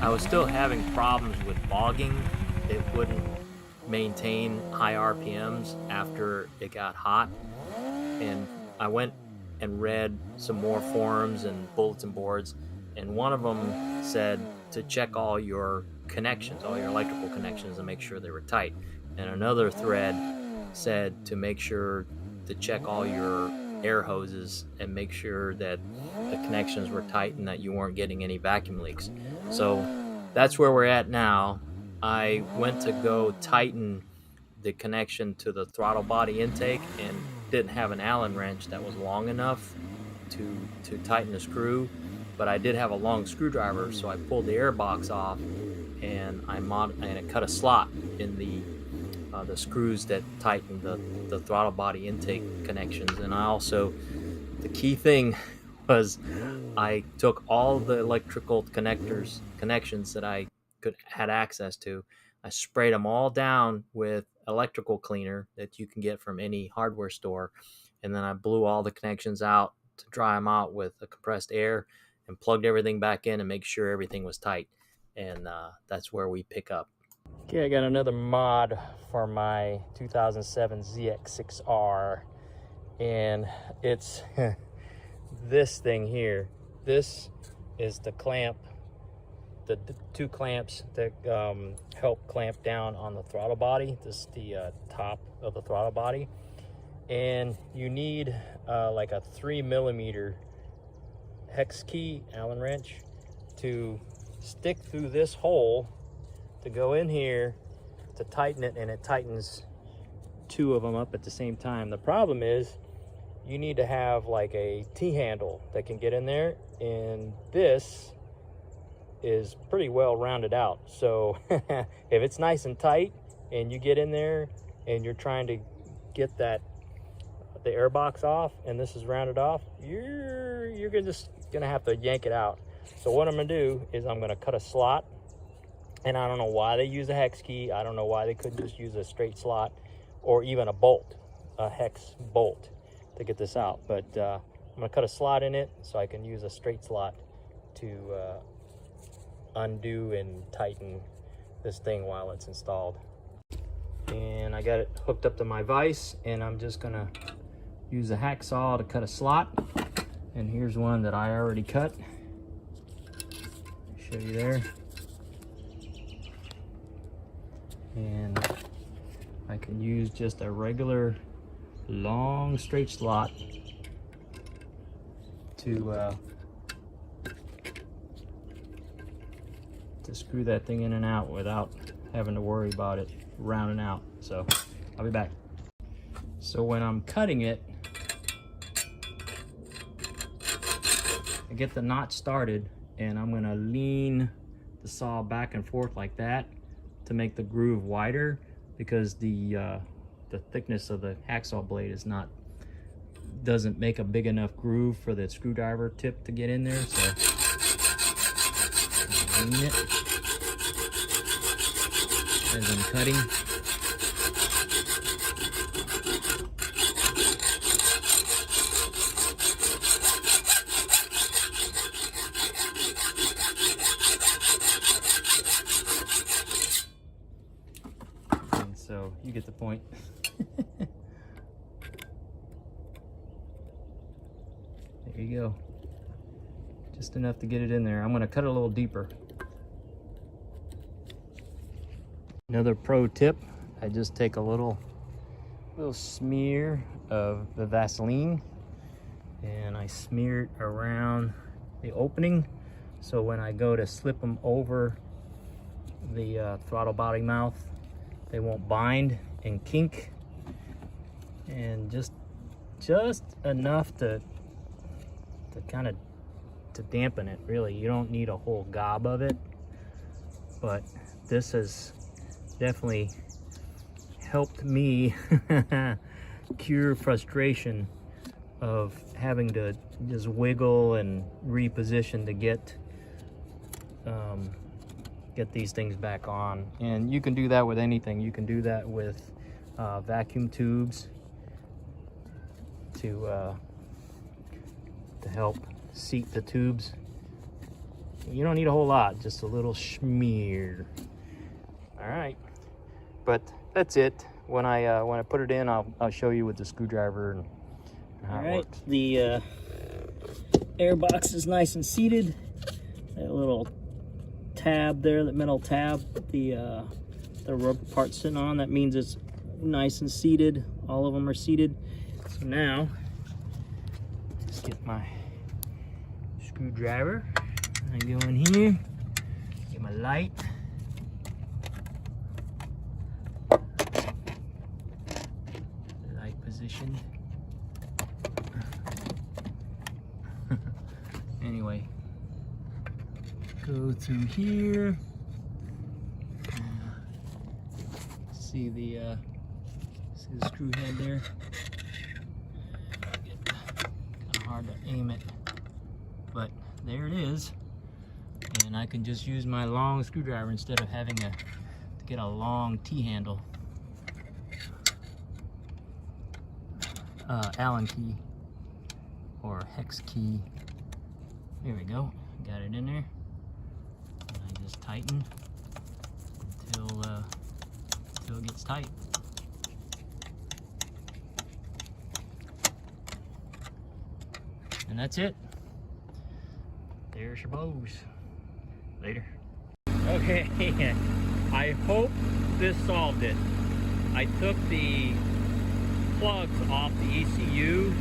I was still having problems with bogging. It wouldn't maintain high RPMs after it got hot. And I went and read some more forums and bulletin boards, and one of them said to check all your connections, all your electrical connections, and make sure they were tight. And another thread said to make sure to check all your air hoses and make sure that the connections were tight and that you weren't getting any vacuum leaks. So that's where we're at now. I went to go tighten the connection to the throttle body intake and didn't have an Allen wrench that was long enough to tighten the screw, but I did have a long screwdriver, so I pulled the air box off and I cut a slot in the screws that tighten the throttle body intake connections. And I also, the key thing was I took all the electrical connections that I had access to. I sprayed them all down with electrical cleaner that you can get from any hardware store, and then I blew all the connections out to dry them out with a compressed air and plugged everything back in and make sure everything was tight. And that's where we pick up. Okay, I got another mod for my 2007 ZX6R, and it's this thing here. This is the clamp, the two clamps that help clamp down on the throttle body. This is the top of the throttle body, and you need like a 3mm hex key Allen wrench to stick through this hole to go in here to tighten it, and it tightens two of them up at the same time. The problem is you need to have like a T-handle that can get in there, and this is pretty well rounded out. So if it's nice and tight and you get in there and you're trying to get the air box off and this is rounded off, you're just gonna have to yank it out. So what I'm gonna do is I'm gonna cut a slot, and I don't know why they use a hex key. I don't know why they couldn't just use a straight slot or even a bolt, a hex bolt to get this out. But I'm gonna cut a slot in it so I can use a straight slot to undo and tighten this thing while it's installed. And I got it hooked up to my vise, and I'm just gonna use a hacksaw to cut a slot. And here's one that I already cut. Show you there. And I can use just a regular long straight slot to screw that thing in and out without having to worry about it rounding out. So I'll be back. So when I'm cutting it, I get the knot started, and I'm gonna lean the saw back and forth like that to make the groove wider, because the thickness of the hacksaw blade doesn't make a big enough groove for the screwdriver tip to get in there. So lean it as I'm cutting. And so you get the point. There you go. Just enough to get it in there. I'm going to cut it a little deeper. Another pro tip, I just take a little smear of the Vaseline and I smear it around the opening, so when I go to slip them over the throttle body mouth, they won't bind and kink. And just enough to kind of dampen it. Really, you don't need a whole gob of it, but this has definitely helped me cure frustration of having to just wiggle and reposition to get these things back on. And you can do that with anything. You can do that with vacuum tubes to help seat the tubes You don't need a whole lot, just a little smear. All right, but that's it. When I put it in, I'll show you with the screwdriver and how it works. The air box is nice and seated. That little tab there, that metal tab, the rubber part sitting on, that means it's nice and seated. All of them are seated. So now, just get my screwdriver. I go in here, get my light. Light positioned. Anyway, go through here. See the screw head there. Kind of hard to aim it, but there it is. And I can just use my long screwdriver instead of having to get a long T-handle. Allen key or hex key. There we go. Got it in there. And I just tighten until it gets tight. And that's it. There's your bows. Later. Okay, I hope this solved it. I took the plugs off the ECU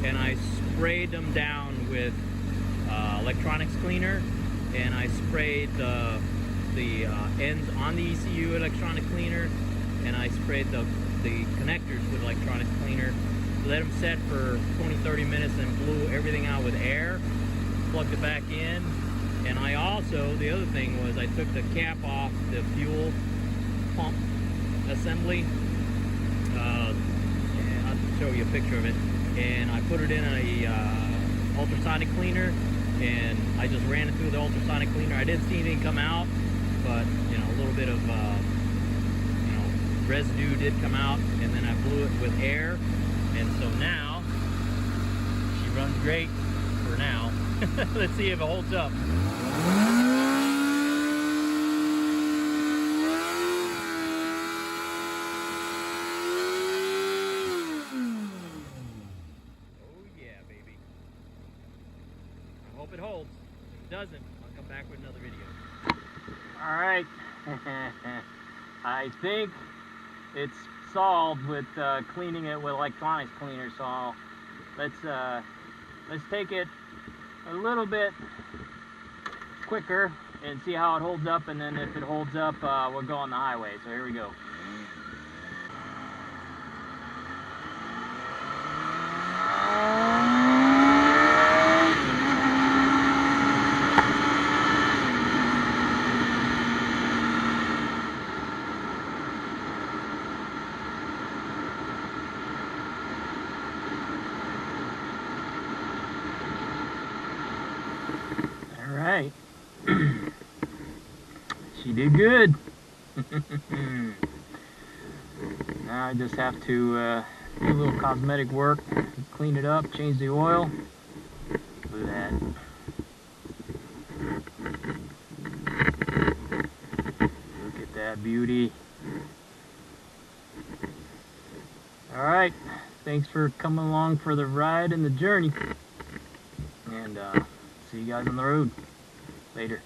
and I sprayed them down with electronics cleaner, and I sprayed the ends on the ECU electronic cleaner, and I sprayed the connectors with electronic cleaner. Let them set for 20-30 minutes and blew everything out with air. Plugged it back in. And I also, the other thing was I took the cap off the fuel pump assembly. And I'll show you a picture of it. And I put it in a ultrasonic cleaner, and I just ran it through the ultrasonic cleaner. I didn't see anything come out, but you know, a little bit of residue did come out, and then I blew it with air, and so now she runs great for now. Let's see if it holds up. Oh yeah, baby. I hope it holds. If it doesn't, I'll come back with another video. All right. I think it's solved with cleaning it with electronics cleaner, so let's take it a little bit quicker and see how it holds up, and then if it holds up, we'll go on the highway. So here we go. Alright, she did good. Now I just have to do a little cosmetic work, clean it up, change the oil. Look at that. Look at that beauty. Alright, thanks for coming along for the ride and the journey. And see you guys on the road. Later.